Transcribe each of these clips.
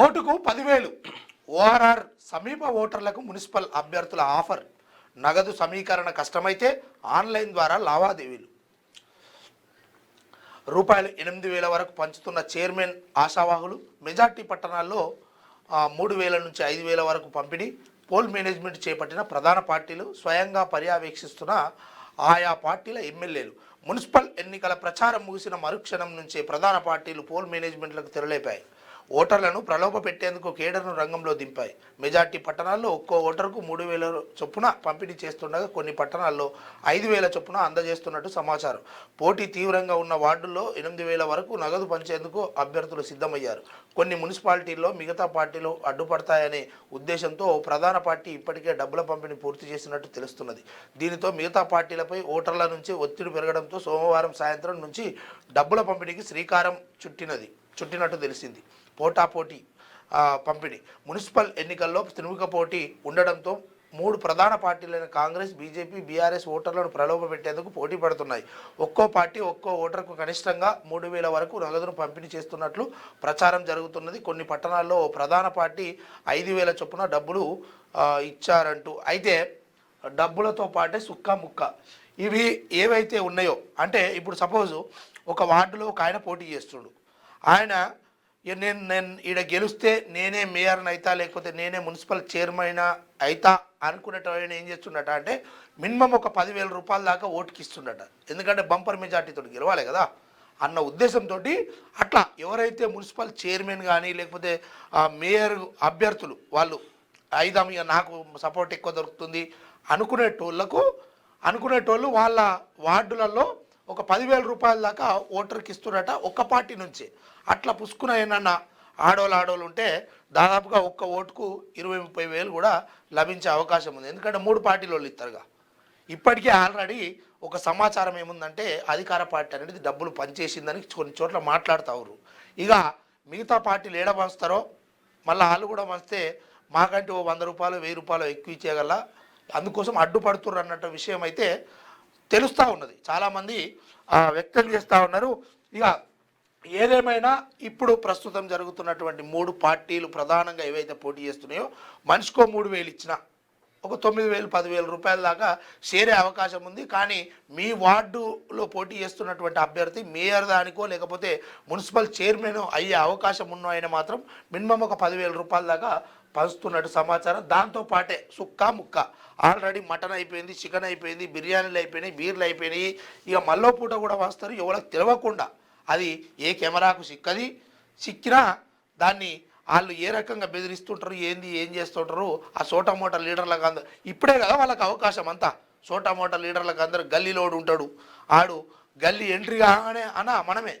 ఓటుకు 10,000 ఓఆర్ఆర్ సమీప ఓటర్లకు మున్సిపల్ అభ్యర్థుల ఆఫర్. నగదు సమీకరణ కష్టమైతే ఆన్లైన్ ద్వారా లావాదేవీలు. రూపాయలు 8,000 వరకు పంచుతున్న చైర్మన్ ఆశావాహులు. మెజార్టీ పట్టణాల్లో 3,000 నుంచి 5,000 వరకు పంపిణీ. పోల్ మేనేజ్మెంట్ చేపట్టిన ప్రధాన పార్టీలు స్వయంగా పర్యవేక్షిస్తున్న ఆయా పార్టీల ఎమ్మెల్యేలు. మున్సిపల్ ఎన్నికల ప్రచారం ముగిసిన మరుక్షణం నుంచే ప్రధాన పార్టీలు పోల్ మేనేజ్మెంట్లకు తెరలేపాయి. ఓటర్లను ప్రలోభ పెట్టేందుకు కేడర్ను రంగంలో దింపాయి. మెజార్టీ పట్టణాల్లో ఒక్కో ఓటరుకు 3,000 చొప్పున పంపిణీ చేస్తుండగా కొన్ని పట్టణాల్లో 5,000 చొప్పున అందజేస్తున్నట్టు సమాచారం. పోటీ తీవ్రంగా ఉన్న వార్డుల్లో 8,000 వరకు నగదు పంచేందుకు అభ్యర్థులు సిద్ధమయ్యారు. కొన్ని మున్సిపాలిటీల్లో మిగతా పార్టీలు అడ్డుపడతాయనే ఉద్దేశంతో ప్రధాన పార్టీ ఇప్పటికే డబ్బుల పంపిణీ పూర్తి చేసినట్టు తెలుస్తున్నది. దీనితో మిగతా పార్టీలపై ఓటర్ల నుంచి ఒత్తిడి పెరగడంతో సోమవారం సాయంత్రం నుంచి డబ్బుల పంపిణీకి శ్రీకారం చుట్టినట్టు తెలిసింది. పోటాపోటీ పంపిణీ. మున్సిపల్ ఎన్నికల్లో త్రిముఖ పోటీ ఉండడంతో 3 ప్రధాన పార్టీలైన కాంగ్రెస్, బీజేపీ, బీఆర్ఎస్ ఓటర్లను ప్రలోభ పెట్టేందుకు పోటీ పడుతున్నాయి. ఒక్కో పార్టీ ఒక్కో ఓటర్కు కనిష్టంగా 3,000 వరకు నగదును పంపిణీ చేస్తున్నట్లు ప్రచారం జరుగుతున్నది. కొన్ని పట్టణాల్లో ప్రధాన పార్టీ 5,000 చొప్పున డబ్బులు ఇచ్చారంటూ. అయితే డబ్బులతో పాటే సుక్క ముక్క ఇవి ఏవైతే ఉన్నాయో, అంటే ఇప్పుడు సపోజు ఒక వార్డులో ఒక ఆయన పోటీ చేస్తుడు. ఆయన నేను ఈడ గెలిస్తే నేనే మేయర్ని అవుతా, లేకపోతే నేనే మున్సిపల్ చైర్మన్ అవుతా అనుకునేటప్పుడు ఏం చేస్తుండట అంటే మినిమం ఒక 10,000 రూపాయల దాకా ఓటుకి ఇస్తుండట. ఎందుకంటే బంపర్ మెజార్టీతో గెలవాలి కదా అన్న ఉద్దేశంతో అట్లా ఎవరైతే మున్సిపల్ చైర్మన్ కానీ లేకపోతే మేయర్ అభ్యర్థులు వాళ్ళు అయిదాం ఇక నాకు సపోర్ట్ ఎక్కువ దొరుకుతుంది అనుకునేటోళ్ళు వాళ్ళ వార్డులలో ఒక 10,000 రూపాయల దాకా ఓటర్కి ఇస్తున్నట ఒక్క పార్టీ నుంచి. అట్లా పుసుకున్న ఏమన్నా ఆడోళ్ళు ఉంటే దాదాపుగా ఒక్క ఓటుకు 20-30 కూడా లభించే అవకాశం ఉంది. ఎందుకంటే 3 పార్టీల వాళ్ళు ఇస్తారుగా. ఇప్పటికే ఆల్రెడీ ఒక సమాచారం ఏముందంటే అధికార పార్టీ అనేది డబ్బులు పనిచేసిందని కొన్ని చోట్ల మాట్లాడుతారు. ఇక మిగతా పార్టీలు ఏడ పంచుతారో మళ్ళీ వాళ్ళు కూడా పంచితే మాకంటే ఓ 100 రూపాయలు 1000 రూపాయలు ఎక్కువ ఇచ్చేయగల, అందుకోసం అడ్డుపడుతుర్రు అన్నట్టు విషయం అయితే తెలుస్తూ ఉన్నది. చాలామంది వ్యక్తం చేస్తూ ఉన్నారు. ఇక ఏదేమైనా ఇప్పుడు ప్రస్తుతం జరుగుతున్నటువంటి 3 పార్టీలు ప్రధానంగా ఏవైతే పోటీ చేస్తున్నాయో మనిషికో 3,000 ఇచ్చినా ఒక 9,000 10,000 రూపాయల దాకా చేరే అవకాశం ఉంది. కానీ మీ వార్డులో పోటీ చేస్తున్నటువంటి అభ్యర్థి మేయర్ దానికో లేకపోతే మున్సిపల్ చైర్మన్ అయ్యే అవకాశం ఉన్న ఆయన మాత్రం మినిమం ఒక 10,000 రూపాయల దాకా పంచుతున్నట్టు సమాచారం. దాంతోపాటే సుక్క ముక్క ఆల్రెడీ మటన్ అయిపోయింది, చికెన్ అయిపోయింది, బిర్యానీలు అయిపోయినాయి, బీర్లు అయిపోయినాయి. ఇక మల్లో పూట కూడా వస్తారు ఎవరికి తెలియకుండా. అది ఏ కెమెరాకు సిక్కినా దాన్ని వాళ్ళు ఏ రకంగా బెదిరిస్తుంటారు, ఏం చేస్తుంటారు ఆ సోటామోటా లీడర్లకు అందరు. ఇప్పుడే కదా వాళ్ళకి అవకాశం అంతా. సోటామోటా లీడర్లకు అందరు గల్లీలోడు ఉంటాడు, ఆడు గల్లీ ఎంట్రీ కాగానే మనమే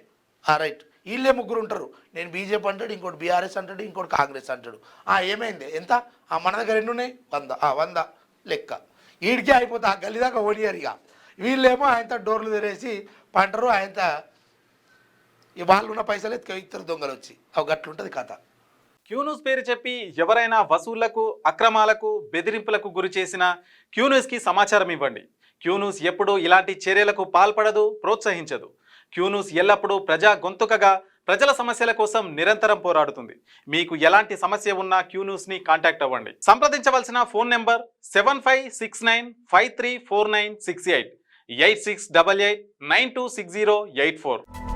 రైట్ వీళ్ళే 3 ఉంటారు. నేను బీజేపీ అంటాడు, ఇంకోటి బీఆర్ఎస్ అంటాడు, ఇంకోటి కాంగ్రెస్ అంటాడు. ఏమైంది ఎంత మన దగ్గర ఎన్ని ఉన్నాయి 100 లెక్క వీడికే అయిపోతే ఆ గల్లీ దాకా ఓడియారు. ఇక వీళ్ళేమో ఆయనతో డోర్లు తెరేసి పంటరు, ఆయనతో వాళ్ళు ఉన్న పైసలు ఇద్దరు దొంగలు వచ్చి గట్లుంటుంది కథ. క్యూన్యూస్ పేరు చెప్పి ఎవరైనా వసూళ్లకు, అక్రమాలకు, బెదిరింపులకు గురి చేసిన క్యూన్యూస్కి సమాచారం ఇవ్వండి. క్యూన్యూస్ ఎప్పుడూ ఇలాంటి చర్యలకు పాల్పడదు, ప్రోత్సహించదు. క్యూన్యూస్ ఎల్లప్పుడూ ప్రజా గొంతుకగా ప్రజల సమస్యల కోసం నిరంతరం పోరాడుతుంది. మీకు ఎలాంటి సమస్య ఉన్నా క్యూన్యూస్ని కాంటాక్ట్ అవ్వండి. సంప్రదించవలసిన ఫోన్ నెంబర్ 7569534968 8688926084.